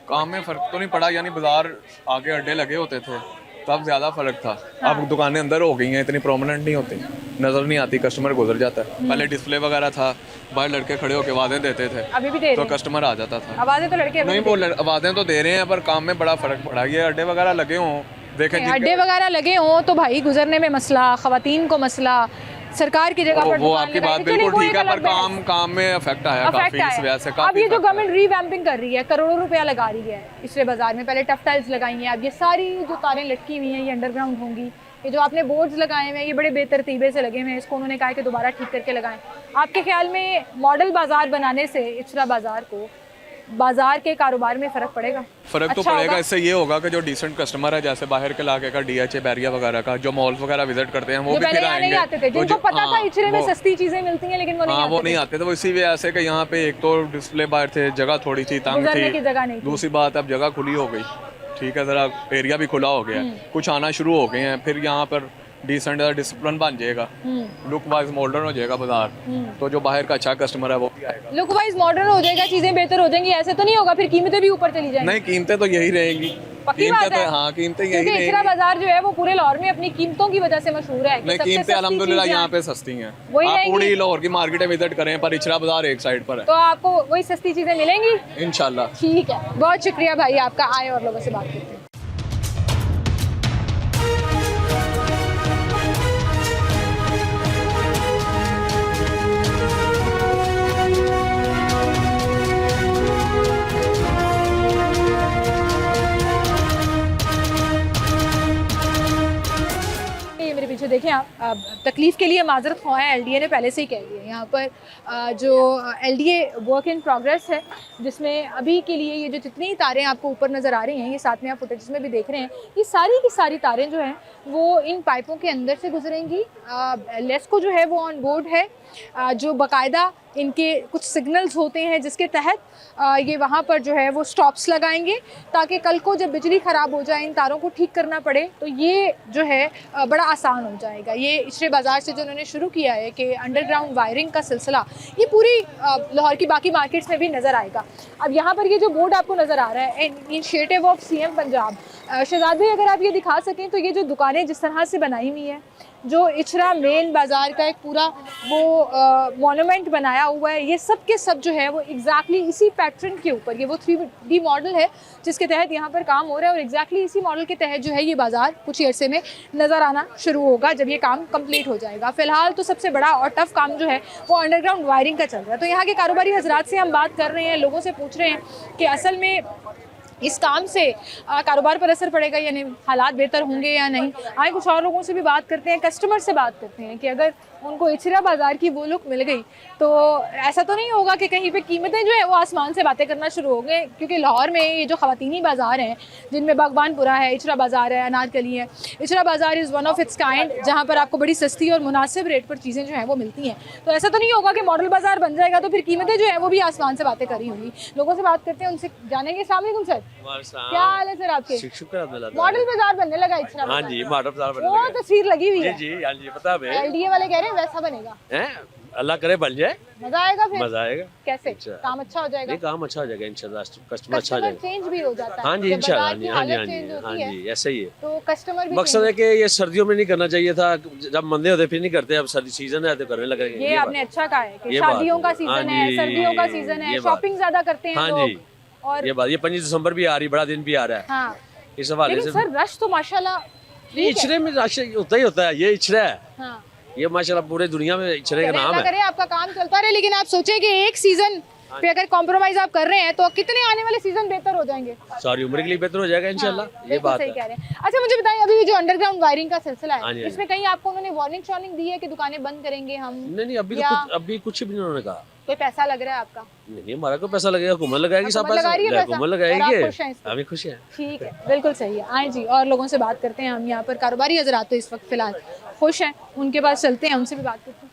काम में फ़र्क तो नहीं पड़ा यानी बाजार आगे अड्डे लगे होते थे तब ज़्यादा फ़र्क था अब दुकानें अंदर हो गई हैं इतनी प्रोमिनेंट नहीं होती नज़र नहीं आती कस्टमर गुजर जाता है पहले डिस्प्ले वगैरह था बाहर लड़के खड़े होकर आवाज़ें देते थे अभी भी दे तो रहे हैं कस्टमर आ जाता था आवाज़ें तो लड़के अभी नहीं भी वो आवाज़ें तो दे रहे हैं पर काम में बड़ा फ़र्क पड़ा ये अड्डे वगैरह लगे हों देखें जिनके- अड्डे वगैरह लगे हों तो भाई गुजरने में मसला खवातीन को मसला सरकार की जगह पर वो दुकान आपकी लगाई बात थी। चलिए, बिल्कुल वो ठीक एक है पर अलग बहस। काम में अफेक्ट आया Effect काफ़ी इस आया। वजह से अब काफ़ी ये जो effect आया। गवर्नमेंट रीवैम्पिंग कर रही है करोड़ों रुपया लगा रही है इसलिए बाजार में पहले टफ टाइल्स लगाई हैं अब ये सारी जो तारें लटकी हुई हैं ये अंडरग्राउंड होंगी ये जो आपने बोर्ड्स लगाए हुए हैं ये बड़े बेतरतीबे से लगे हुए हैं इसको उन्होंने कहा कि दोबारा ठीक करके लगाएं आपके ख्याल में मॉडल बाजार बनाने से इचरा बाजार को बाजार के कारोबार में फ़र्क पड़ेगा फ़र्क तो अच्छा पड़ेगा होगा? इससे ये होगा कि जो डिसेंट कस्टमर है जैसे बाहर के इलाके का डीएचए बैरिया वगैरह का जो मॉल्स वगैरह विजिट करते हैं वो जो भी पहले फिर यहाँ नहीं आएंगे आते थे तो जिनको जो- पता था हाँ, इचरे में वो- सस्ती चीजें मिलती हैं लेकिन वो नहीं हाँ आते वो थे। नहीं आते थे वो इसी वजह से कि यहाँ पे एक तो डिस्प्ले बाहर थे जगह थोड़ी सी तंग गुजरने थी की जगह नहीं थी। दूसरी बात अब जगह खुली हो गई ठीक है ज़रा एरिया भी खुला हो गया कुछ आना शुरू हो गए हैं फिर यहाँ पर डिसेंट डिसिप्लिन बन जाएगा लुक वाइज मॉडर्न हो जाएगा बाजार तो जो बाहर का अच्छा कस्टमर है वो भी आएगा लुक वाइज मॉडर्न हो जाएगा चीजें बेहतर हो जाएंगी ऐसे तो नहीं होगा फिर कीमतें भी ऊपर चली जाएंगी नहीं कीमतें तो यही रहेंगी पक्की बात कीमतें है। तो हाँ कीमतें यही क्योंकि इचरा रहेंगी। बाजार जो है वो पूरे लाहौर में अपनी कीमतों की वजह से मशहूर है कि नहीं सबसे कीमतें सस्ती अल्हम्दुलिल्लाह चीज़ें यहाँ पे सस्ती हैं। वही आप रहेंगी। पूरी लाहौर की मार्केट विजिट करें पर इचरा बाजार एक साइड पर तो आपको वही सस्ती चीजें मिलेंगी। है इंशाल्लाह। ठीक है, बहुत शुक्रिया भाई आपका, आए और लोगों से बात करते हैं। ये मेरे पीछे देखें आप, तकलीफ़ के लिए माजरत ख्वाह है, एलडीए ने पहले से ही कह दिया। यहाँ पर जो एलडीए वर्क इन प्रोग्रेस है, जिसमें अभी के लिए ये जो जितनी तारें आपको ऊपर नज़र आ रही हैं, ये साथ में आप फुटेज में भी देख रहे हैं, ये सारी की सारी तारें जो हैं वो इन पाइपों के अंदर से गुजरेंगी। लेस्को जो है वो ऑन बोर्ड है, जो बाकायदा इनके कुछ सिग्नल्स होते हैं जिसके तहत ये वहाँ पर जो है वो स्टॉप्स लगाएंगे, ताकि कल को जब बिजली ख़राब हो जाए, इन तारों को ठीक करना पड़े, तो ये जो है बड़ा आसान हो जाएगा। ये इचरे बाज़ार से जो उन्होंने शुरू किया है कि अंडरग्राउंड वायरिंग का सिलसिला, ये पूरी लाहौर की बाकी मार्केट्स में भी नज़र आएगा। अब यहाँ पर ये जो बोर्ड आपको नज़र आ रहा है, initiative of CM Punjab, Shahzad भाई अगर आप ये दिखा सकें तो ये जो दुकानें जिस तरह से बनाई हुई हैं, जो इचरा मेन बाज़ार का एक पूरा वो मोनूमेंट बनाया हुआ है, ये सब के सब जो है वो एग्जैक्टली इसी पैटर्न के ऊपर, ये वो 3D मॉडल है जिसके तहत यहाँ पर काम हो रहा है, और एग्जैक्टली इसी मॉडल के तहत जो है ये बाज़ार कुछ अरसे में नज़र आना शुरू होगा जब ये काम कंप्लीट हो जाएगा। फ़िलहाल तो सबसे बड़ा और टफ काम जो है वो अंडरग्राउंड वायरिंग का चल रहा है। तो यहाँ के कारोबारी हजरात से हम बात कर रहे हैं, लोगों से पूछ रहे हैं कि असल में इस काम से कारोबार पर असर पड़ेगा या नहीं, हालात बेहतर होंगे या नहीं। आए कुछ और लोगों से भी बात करते हैं, कस्टमर से बात करते हैं कि अगर उनको इचरा बाज़ार की वो लुक मिल गई तो ऐसा तो नहीं होगा कि कहीं पे कीमतें जो है वो आसमान से बातें करना शुरू हो गए। क्योंकि लाहौर में ये जो ख़वातीनी बाज़ार हैं, जिनमें बागबानपुरा है, इचरा बाज़ार है, अनारकली है, इचरा बाज़ार is one of its kind, जहाँ पर आपको बड़ी सस्ती और मुनासिब रेट पर चीज़ें जो हैं वो मिलती हैं। तो ऐसा तो नहीं होगा कि मॉडल बाज़ार बन जाएगा तो फिर कीमतें जो है वो भी आसमान से बातें करी होंगी। लोगों से बात करते हैं, उनसे जानेंगे। अस्सलाम वालेकुम सर, क्या हाल है सर आपके? मॉडल बाज़ार बनने लगा इचरा बाज़ार? हाँ जी, मॉडल बाज़ार बनने वो तस्वीर लगी हुई है जी, हाँ जी, पता है एलडीए वाले कह रहे हैं वैसा बनेगा। अल्लाह करे बन जाए, मजा आएगा फिर? मजा आएगा। कैसे? अच्छा। काम अच्छा हो जाएगा? नहीं, काम अच्छा हो जाएगा इंशाल्लाह, कस्टमर अच्छा हो कस्टमर जाएगा। चेंज भी हो जाता है। हाँ जी जब इंशाल्लाह, बाजार की हाँ जी, हाँ हालत जी, change हाँ होती है, जी, ऐसा ही है। तो कस्टमर भी मकसद है कि ये सर्दियों में नहीं करना चाहिए था, जब मंदे होते फिर नहीं करते, अब सर्दी सीजन है तो करने लगेंगे। ये आपने अच्छा कहा है कि ये बात शादियों का है। सीजन हाँ है, जी, सर्दियों का सीजन है, ये बात। शॉपिंग ज्यादा करते हैं हाँ लोग। जी, और ये बात, ये 25 दिसंबर भी आ रही, बड़ा दिन भी आ रहा है, हाँ, इस हवाले लेकिन से। सर रश तो माशाल्लाह ठीक है। इचरे में रश होता ही होता है, ये इचरा है, हाँ, ये माशाल्लाह पूरे दुनिया में इचरे का चले, नाम अल्लाह है। करे आपका काम चलता रहे। लेकिन आप सोचे कि एक सीजन पे अगर कॉम्प्रोमाइज आप कर रहे हैं तो कितने आने वाले सीजन बेहतर हो जाएंगे? सारी उम्र के लिए बेहतर हो जाएगा इंशाल्लाह, हाँ, ये बिल्कुल बात सही है। कह रहे हैं। अच्छा मुझे बताइए, अभी जो अंडरग्राउंड वायरिंग का सिलसिला हाँ है, जी, हाँ इसमें कहीं आपको उन्होंने वार्निंग शॉर्निंग दी है कि दुकानें बंद करेंगे हम? नहीं अभी तो या- अभी कुछ भी नहीं उन्होंने कहा। कोई पैसा लग रहा है आपका? नहीं हमारा को पैसा लगेगा, हुकूमत लगाएगी, सब हुकूमत लगा रही है पैसा? हुकूमत और आप लगाएगी, खुश हैं इससे? हमें खुश हैं। ठीक है, बिल्कुल सही है। आए जी, और लोगों से बात करते हैं हम। यहाँ पर कारोबारी हजरात तो इस वक्त फिलहाल खुश हैं, उनके पास चलते हैं, उनसे भी बात करते हैं।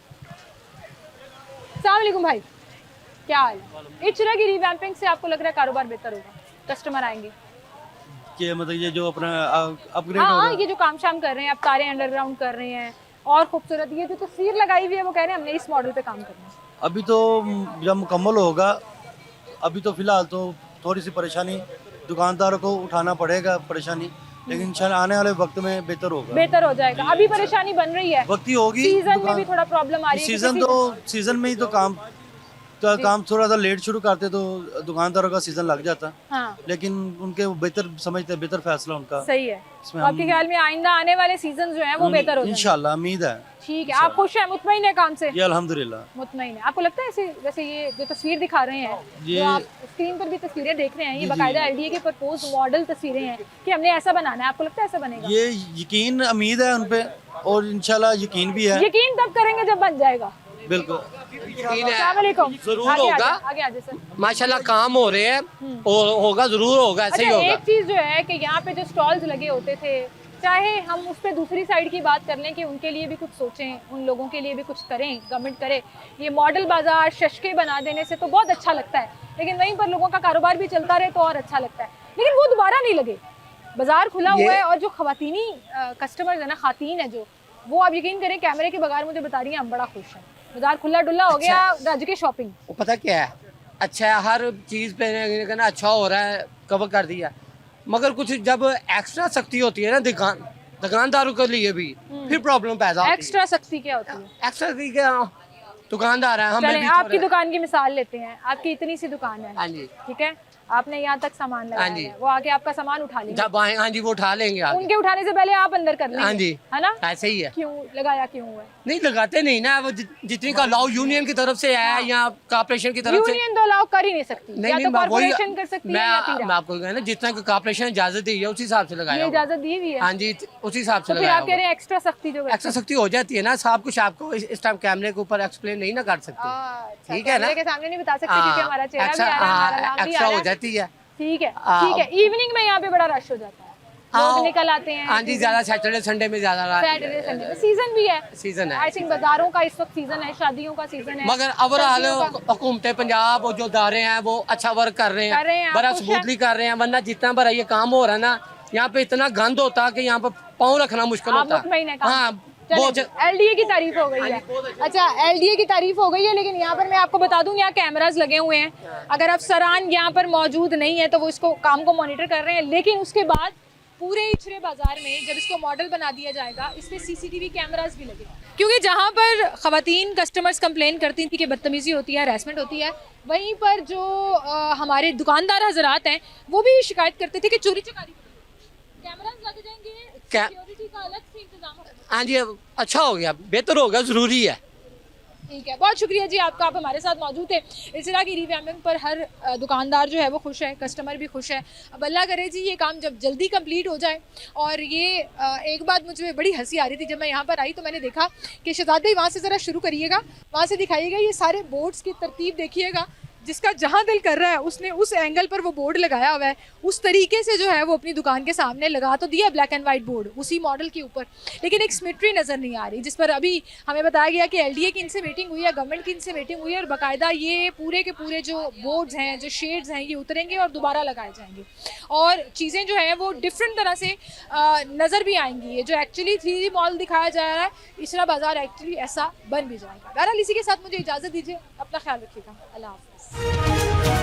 अस्सलाम वालेकुम भाई, क्या हाल है? इचरा की रिवैम्पिंग से आपको लग रहा है कारोबार बेहतर होगा, कस्टमर आएंगे? कि मतलब ये जो अपना अपग्रेड हाँ हो हाँ, रहा है, ये जो काम शाम कर रहे हैं, आप तारे अंडरग्राउंड कर रहे हैं और खूबसूरत ये जो तस्वीर लगाई हुई है, वो कह रहे हैं हमने इस मॉडल पे काम करना है। अभी तो जब मुकम्मल होगा, अभी तो फिलहाल तो थोड़ी सी परेशानी दुकानदारों को उठाना पड़ेगा परेशानी, लेकिन इंशाल्लाह आने वाले वक्त में बेहतर होगा। बेहतर हो जाएगा। अभी परेशानी बन रही है, वक्त ही होगी, सीजन में भी थोड़ा प्रॉब्लम आ रही है। सीजन में ही तो काम थोड़ा सा लेट शुरू करते तो दुकानदारों का सीजन लग जाता, हाँ लेकिन उनके वो बेहतर समझते, बेहतर फैसला उनका। सही है। इसमें तो आपके ख्याल में आइंदा आने वाले सीजन जो है वो बेहतर हो जाएंगे? इंशाल्लाह उम्मीद है। ठीक है, आप खुश हैं, मुतमईन है काम से? ये अल्हम्दुलिल्लाह। मुतमईन है। आपको लगता है ऐसे, जैसे ये जो तस्वीर दिखा रहे हैं, ये- जो आप स्क्रीन पर भी तस्वीरें देख रहे हैं, ये जी, बाकायदा जी। एलडीए के प्रपोज मॉडल तस्वीरें हैं कि हमने ऐसा बनाना है, आपको लगता है ऐसा बनेगा? ये यकीन उम्मीद है उन पे, और इंशाल्लाह यकीन भी है। यकीन तब करेंगे जब बन जाएगा। बिल्कुल अस्सलाम वालेकुम। जरूर आगे होगा। आगे आगे सर। माशाल्लाह काम हो रहे हैं और होगा, जरूर होगा, ऐसे ही अच्छा, होगा। एक चीज जो है कि यहाँ पे जो स्टॉल्स लगे होते थे, चाहे हम उस पर दूसरी साइड की बात कर लें कि उनके लिए भी कुछ सोचें, उन लोगों के लिए भी कुछ करें, गवर्नमेंट करे। ये मॉडल बाजार शशके बना देने से तो बहुत अच्छा लगता है, लेकिन वहीं पर लोगों का कारोबार भी चलता रहे तो और अच्छा लगता है। लेकिन वो दोबारा नहीं लगे, बाजार खुला हुआ है और जो खवातीनी कस्टमर्स है ना, खातीन है जो, वो आप यकीन करें कैमरे के बगैर मुझे बता रही हैं हम बड़ा खुश हैं। बाजार खुला डुल्ला हो गया, रज के शॉपिंग। वो पता क्या है, अच्छा है, हर चीज़ पे कहना अच्छा हो रहा है, कवर कर दिया। मगर कुछ जब एक्स्ट्रा सख्ती होती है ना दुकानदारों के लिए भी फिर प्रॉब्लम पैदा होती है। एक्स्ट्रा सख्ती क्या होती है? एक्स्ट्रा सख्ती क्या, दुकानदार है हमें चलें भी आपकी थोड़ा- दुकान की मिसाल लेते हैं। आपकी इतनी सी दुकान है, हाँ जी, ठीक है, आपने यहाँ तक सामान लगाया हाँ जी। है, वो आके आपका सामान उठा लेंगे, जब आए हाँ जी वो उठा लेंगे आगे। उनके उठाने से पहले आप अंदर कर लेंगे, हाँ जी, है ना? ऐसे ही है। क्यों लगाया, क्यों है? नहीं लगाते नहीं ना, वो जितनी का लॉ यूनियन की तरफ से है या कॉर्पोरेशन की तरफ से। यूनियन तो अलाउ कर ही नहीं सकती, नहीं या नहीं तो मैं वही कॉर्पोरेशन कर सकती है या मैं फिर आपको कहना ना, जितना कि कॉर्पोरेशन इजाजत दी है उसी हिसाब से लगाया ये होगा। इजाजत दी हुई है। हाँ जी उसी हिसाब से तो फिर लगाया आप कह रहे हैं एक्स्ट्रा सख्ती जो एक्स्ट्रा सख्ती हो जाती है ना, सब कुछ आपको इस टाइम कैमरे के ऊपर एक्सप्लेन नहीं ना कर सकते। ठीक है ना, के सामने नहीं बता सकते क्योंकि हमारा चेहरा भी आ रहा है, हमारा नाम भी आ एक्स्ट्रा रहा हो है। जाती है। ठीक है, ठीक है। इवनिंग में यहाँ पे बड़ा रश हो जाता है, लोग निकल आते हैं। हाँ जी, ज्यादा सैटरडे संडे में ज्यादा सैटरडे संडे में सीजन भी है, सीजन है। आई थिंक बाजारों का इस वक्त सीजन है, शादियों का सीजन है। मगर ओवरऑल सर्दियों का- हुकूमत पंजाब और जो दारे हैं वो अच्छा वर्क कर रहे कर रहे हैं, हैं, आप बड़ा खुश हैं? स्मूथली कर रहे हैं। वरना जितना बड़ा ये काम हो रहा है ना, यहाँ पे इतना गंद होता कि यहाँ पे पाँव रखना मुश्किल आप होता मुतमईन है काम? हाँ बहुत एलडीए की तारीफ हो गई है। अच्छा, एलडीए की तारीफ हो गई है, लेकिन यहाँ पर मैं आपको बता दूं यहाँ कैमरास लगे हुए हैं। अगर अफसरान यहाँ पर मौजूद नहीं है तो वो इसको काम को मॉनिटर कर रहे हैं, लेकिन उसके बाद पूरे इचरे बाजार में जब इसको मॉडल बना दिया जाएगा इस पे सीसीटीवी कैमरास भी लगे, क्योंकि जहाँ पर खवातीन कस्टमर्स कंप्लेन करती थी कि बदतमीजी होती है, हरासमेंट होती है, वहीं पर जो हमारे दुकानदार हजरात हैं वो भी शिकायत करते थे कि चोरी चकारी कैमरास लग जाएंगे, सिक्योरिटी का अलग से इंतजाम होगा। हाँ जी अच्छा हो गया, बेहतर हो गया, जरूरी है। ठीक है, बहुत शुक्रिया जी आपका, आप हमारे साथ मौजूद थे। इस तरह की रिवैम्पिंग पर हर दुकानदार जो है वो खुश है, कस्टमर भी खुश है। अब अल्लाह करे जी ये काम जब जल्दी कंप्लीट हो जाए। और ये एक बात मुझे बड़ी हंसी आ रही थी, जब मैं यहाँ पर आई तो मैंने देखा कि शहजाद भाई वहाँ से ज़रा शुरू करिएगा, वहाँ से दिखाइएगा, ये सारे बोर्ड्स की तरतीब देखिएगा, जिसका जहाँ दिल कर रहा है उसने उस एंगल पर वो बोर्ड लगाया हुआ है, उस तरीके से जो है वो अपनी दुकान के सामने लगा तो दिया ब्लैक एंड वाइट बोर्ड उसी मॉडल के ऊपर, लेकिन एक सिमेट्री नज़र नहीं आ रही, जिस पर अभी हमें बताया गया कि एलडीए की इनसे मीटिंग हुई है, गवर्नमेंट की इनसे मीटिंग हुई है और बाकायदा ये पूरे के पूरे जो बोर्ड्स हैं, जो शेड्स हैं, ये उतरेंगे और दोबारा लगाए जाएंगे और चीज़ें जो हैं वो डिफरेंट तरह से नज़र भी आएंगी। ये जो एक्चुअली 3D मॉल दिखाया जा रहा है, इचरा बाज़ार एक्चुअली ऐसा बन भी जाएगा। बहरहाल इसी के साथ मुझे इजाज़त दीजिए, अपना ख्याल रखिएगा, अल्लाह हाफ़िज़।